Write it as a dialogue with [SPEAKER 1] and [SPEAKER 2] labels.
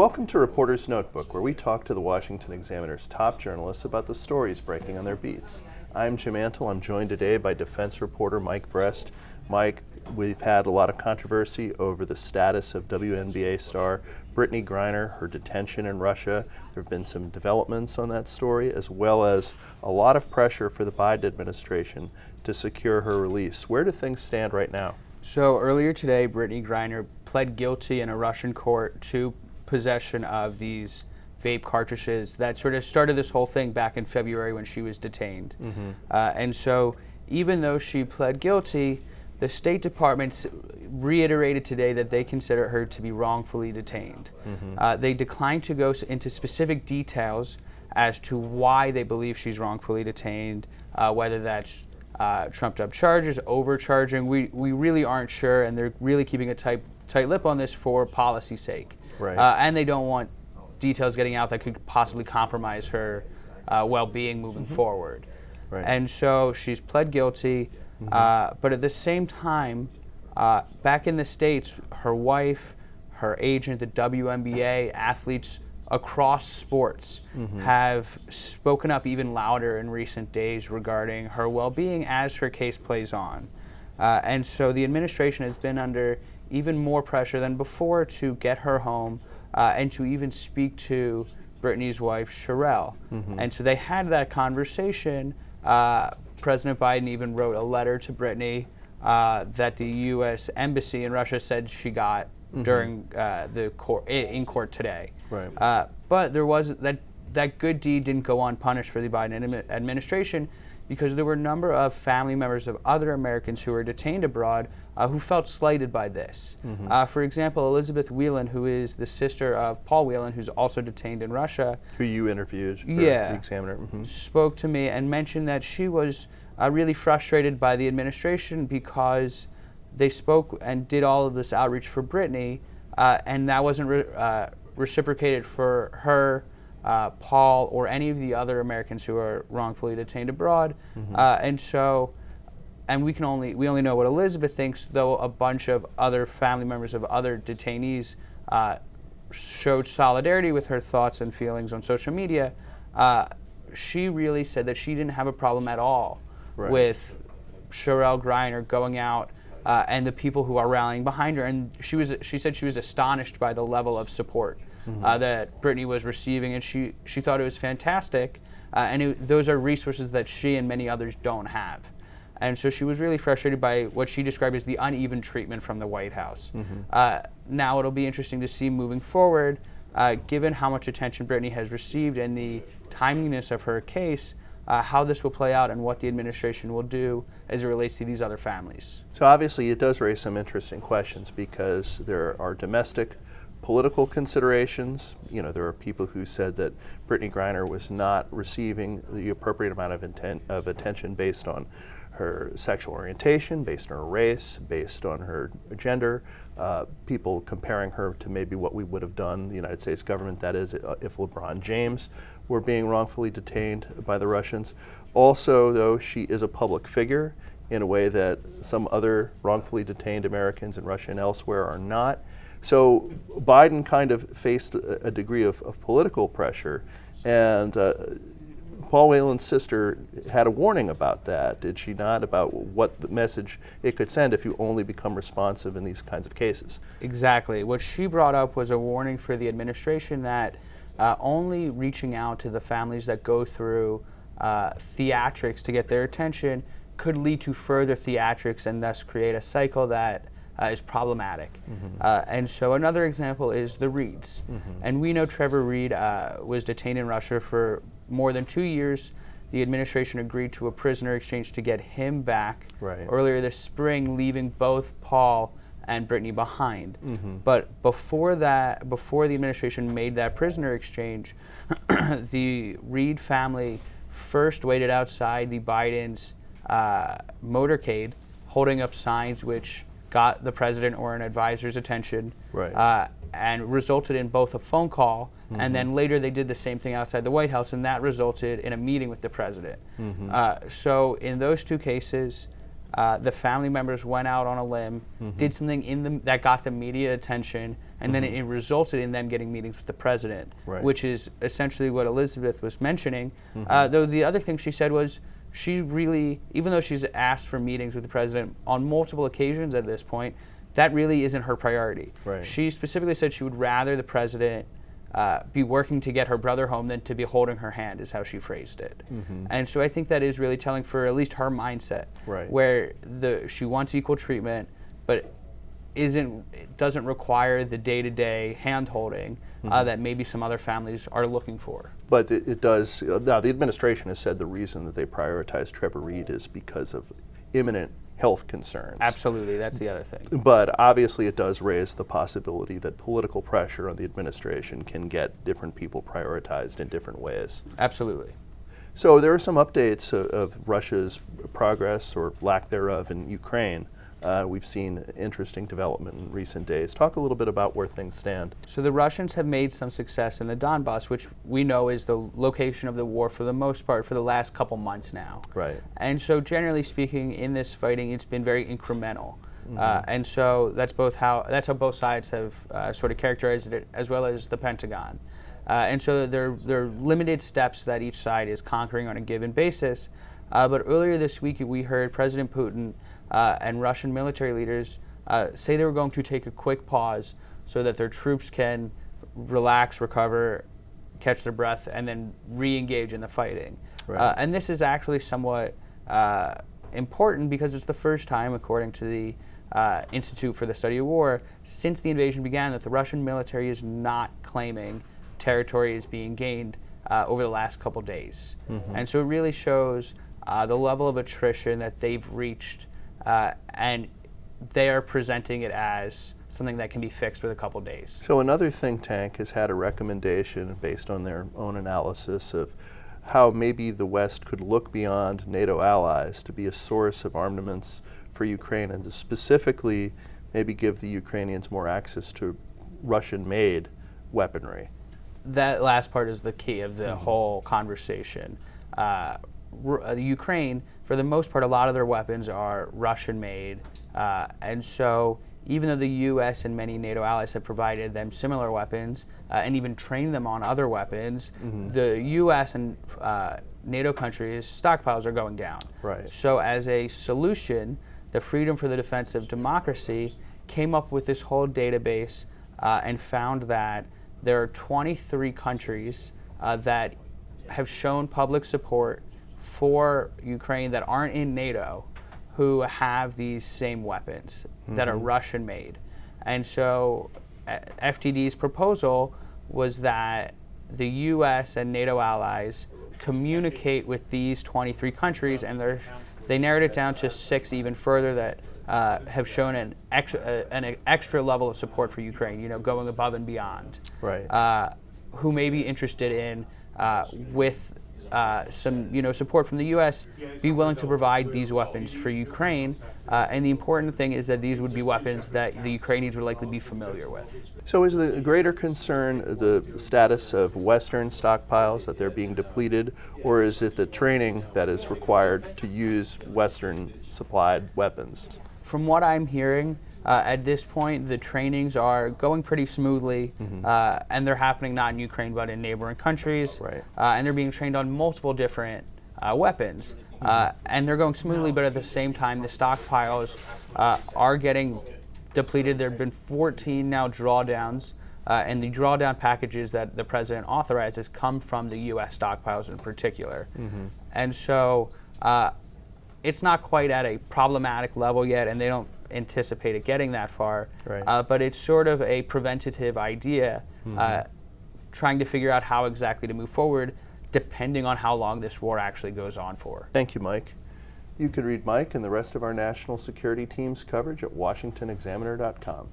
[SPEAKER 1] Welcome to Reporter's Notebook, where we talk to the Washington Examiner's top journalists about the stories breaking on their beats. I'm Jim Antle. I'm joined today by defense reporter Mike Brest. Mike, we've had a lot of controversy over the status of WNBA star Brittney Griner, her detention in Russia. There have been some developments on that story, as well as a lot of pressure for the Biden administration to secure her release. Where do things stand right now?
[SPEAKER 2] So earlier today, Brittney Griner pled guilty in a Russian court to possession of these vape cartridges that sort of started this whole thing back in February when she was detained. And so even though she pled guilty, the State Department reiterated today that they consider her to be wrongfully detained. They declined to go into specific details as to why they believe she's wrongfully detained, whether that's trumped up charges, overcharging. We really aren't sure, and they're really keeping a tight lip on this for policy's sake.
[SPEAKER 1] Right.
[SPEAKER 2] And they don't want details getting out that could possibly compromise her well-being moving forward.
[SPEAKER 1] Right.
[SPEAKER 2] And so she's pled guilty, but at the same time, back in the States, her wife, her agent, the WNBA, athletes across sports have spoken up even louder in recent days regarding her well-being as her case plays on. And so the administration has been under even more pressure than before to get her home and to even speak to Brittney's wife, Sherelle. And so they had that conversation. President Biden even wrote a letter to Brittney that the U.S. Embassy in Russia said she got during the court in court today.
[SPEAKER 1] Right.
[SPEAKER 2] But there was that good deed didn't go unpunished for the Biden administration, because there were a number of family members of other Americans who were detained abroad who felt slighted by this. For example, Elizabeth Whelan, who is the sister of Paul Whelan, who's also detained in Russia.
[SPEAKER 1] Who you interviewed for the Examiner.
[SPEAKER 2] Spoke to me and mentioned that she was really frustrated by the administration because they spoke and did all of this outreach for Brittney, and that wasn't reciprocated for her, Paul, or any of the other Americans who are wrongfully detained abroad. And we only know what Elizabeth thinks, though a bunch of other family members of other detainees showed solidarity with her thoughts and feelings on social media. She really said that she didn't have a problem at all with Sherelle Griner going out and the people who are rallying behind her. And she said she was astonished by the level of support that Brittney was receiving, and she thought it was fantastic. Those are resources that she and many others don't have. And so she was really frustrated by what she described as the uneven treatment from the White House. Now it'll be interesting to see moving forward, given how much attention Brittney has received and the timeliness of her case, how this will play out and what the administration will do as it relates to these other families.
[SPEAKER 1] So obviously it does raise some interesting questions, because there are domestic political considerations. You know, there are people who said that Brittney Griner was not receiving the appropriate amount of attention based on her sexual orientation, based on her race, based on her gender, people comparing her to maybe what we would have done, the United States government, that is, if LeBron James were being wrongfully detained by the Russians. Also, though, she is a public figure in a way that some other wrongfully detained Americans in Russia and elsewhere are not. So Biden kind of faced a degree of political pressure, and Paul Whelan's sister had a warning about that, did she not, about what the message it could send if you only become responsive in these kinds of cases?
[SPEAKER 2] Exactly. What she brought up was a warning for the administration that only reaching out to the families that go through theatrics to get their attention could lead to further theatrics and thus create a cycle that is problematic. And so another example is the Reeds. And we know Trevor Reed was detained in Russia for more than 2 years. The administration agreed to a prisoner exchange to get him back earlier this spring, leaving both Paul and Brittney behind. But before the administration made that prisoner exchange, the Reed family first waited outside the Biden's motorcade, holding up signs which got the president or an advisor's attention, and resulted in both a phone call, and then later they did the same thing outside the White House, and that resulted in a meeting with the president. So in those two cases, the family members went out on a limb, did something that got them media attention, and then it resulted in them getting meetings with the president, which is essentially what Elizabeth was mentioning. Though the other thing she said was she really, even though she's asked for meetings with the president on multiple occasions at this point, that really isn't her priority. She specifically said she would rather the president be working to get her brother home than to be holding her hand, is how she phrased it. And so I think that is really telling for at least her mindset, where she wants equal treatment, but doesn't require the day-to-day hand-holding that maybe some other families are looking for.
[SPEAKER 1] But it does, now the administration has said the reason that they prioritize Trevor Reed is because of imminent health concerns.
[SPEAKER 2] Absolutely, that's the other thing.
[SPEAKER 1] But obviously it does raise the possibility that political pressure on the administration can get different people prioritized in different ways.
[SPEAKER 2] Absolutely.
[SPEAKER 1] So there are some updates of Russia's progress or lack thereof in Ukraine. We've seen interesting development in recent days. Talk a little bit about where things stand.
[SPEAKER 2] So the Russians have made some success in the Donbass, which we know is the location of the war for the most part for the last couple months now. And so generally speaking, in this fighting, it's been very incremental. And so that's how both sides have sort of characterized it, as well as the Pentagon. And so there are limited steps that each side is conquering on a given basis. But earlier this week, we heard President Putin and Russian military leaders say they were going to take a quick pause so that their troops can relax, recover, catch their breath, and then re-engage in the fighting. And this is actually somewhat important because it's the first time, according to the Institute for the Study of War, since the invasion began, that the Russian military is not claiming territory is being gained over the last couple days. And so it really shows the level of attrition that they've reached, and they are presenting it as something that can be fixed with a couple days.
[SPEAKER 1] So another think tank has had a recommendation based on their own analysis of how maybe the West could look beyond NATO allies to be a source of armaments for Ukraine, and to specifically maybe give the Ukrainians more access to Russian-made weaponry.
[SPEAKER 2] That last part is the key of the whole conversation. Ukraine, for the most part, a lot of their weapons are Russian-made, and so even though the U.S. and many NATO allies have provided them similar weapons and even trained them on other weapons, the U.S. and NATO countries' stockpiles are going down. So as a solution, the Freedom for the Defense of Democracy came up with this whole database and found that there are 23 countries that have shown public support for Ukraine that aren't in NATO, who have these same weapons that are Russian-made. And so FTD's proposal was that the U.S. and NATO allies communicate with these 23 countries, and they narrowed it down to 6 even further that have shown an extra level of support for Ukraine, going above and beyond, who may be interested in, with some support from the U.S., be willing to provide these weapons for Ukraine. And the important thing is that these would be weapons that the Ukrainians would likely be familiar with.
[SPEAKER 1] So is the greater concern the status of Western stockpiles, that they're being depleted, or is it the training that is required to use Western-supplied weapons?
[SPEAKER 2] From what I'm hearing, at this point, the trainings are going pretty smoothly, and they're happening not in Ukraine but in neighboring countries, and they're being trained on multiple different weapons, and they're going smoothly, but at the same time, the stockpiles are getting depleted. There have been 14 now drawdowns, and the drawdown packages that the president authorizes come from the U.S. stockpiles in particular. And so it's not quite at a problematic level yet, and they don't anticipate it getting that far, but it's sort of a preventative idea, trying to figure out how exactly to move forward depending on how long this war actually goes on for.
[SPEAKER 1] Thank you, Mike. You can read Mike and the rest of our national security team's coverage at washingtonexaminer.com.